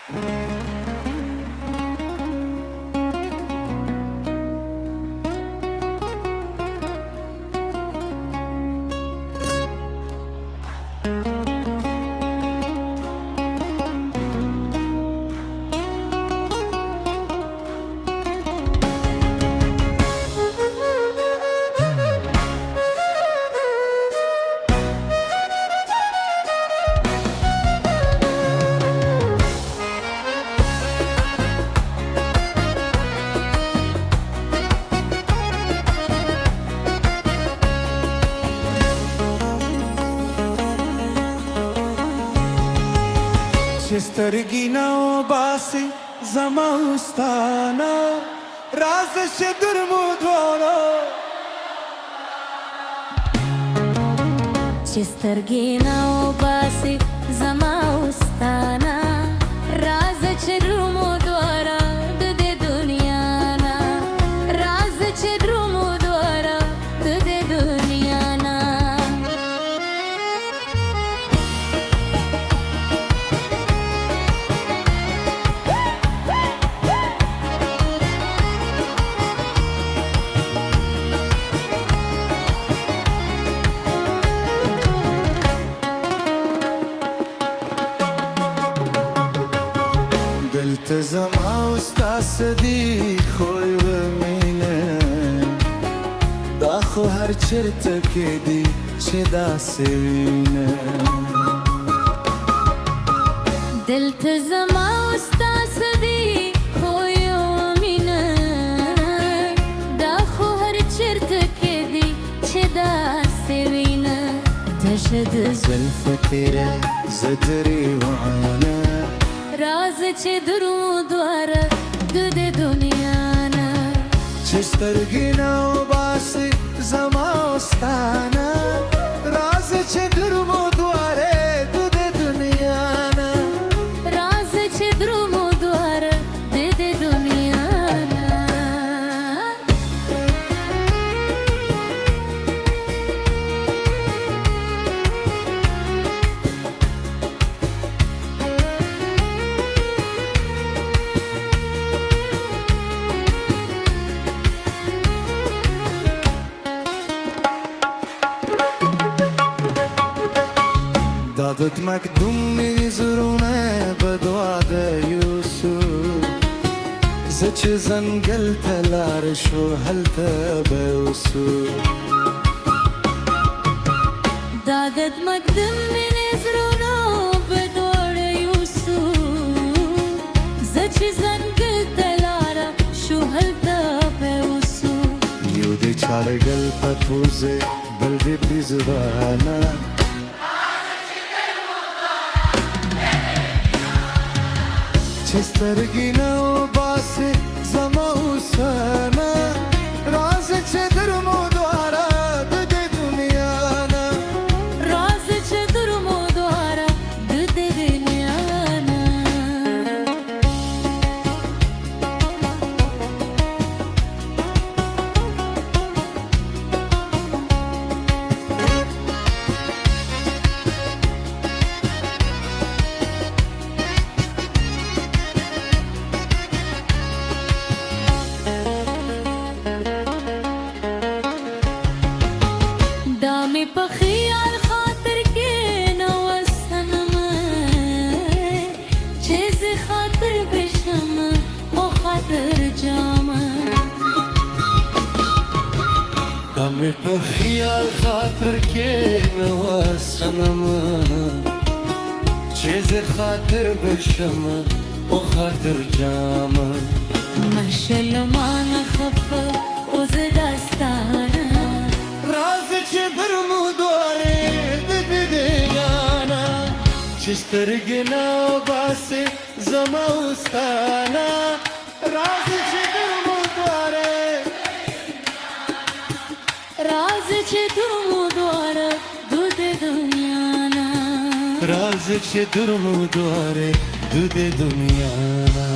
Ce سترګې نه وباسي زما وستانه راځه چې در مو دواړه چې سترګې نه وباسي زما وستانه راځه چې در مو دواړه د دې دنیا نه راځه چې در مو دواړه د دې دنیا نه دلته زما او ستاسو دي خوی و مینه دا خو هر چرته کې دي چې داسې وینه دلته زما او ستاسو دي خوی و مینه دا خو هر چرته کې دي چې داسې وینه تشه د زلفه تیره زه ترې وعانه راځه چې در مو دواړه د دې دنیا نه چې سترګې نه وباسي زما وستانه راځه چې در مو دواړه د دې دنیا نه راځه چې در مو دواړه د دې دنیا نه دادت مقدوم می زرونه بدوا د یوسف زه چې ځنګل ته لاړ شو هلته به اوسو دادت مقدم من زرونو بدوړ یوسو زه چې ځنګل ته لاړه شو هلته به اوسو یو د چارګل په پوزه بل دې پریزوانه چې سترګې نه وباسي زما وسانه راځه چې در مو دواړه د دې دنیا نه راځه چې در مو دواړه د دې دنیا نه په خیال خاطر کې نو وسنم چې زه خاطر بشم او خاطر جام همې په خیال خاطر کې نو وسنم چې زه خاطر بشم او خاطر جام مشلمان خفه او زه داستانه راځه چې در مو دواړه د دې دنیا نه چې سترګې نه وباسي زما وستانه راځه چې در مو دواړه راځه چې در مو دواړه د دې دنیا نه راځه چې در مو دواړه د دې دنیا نه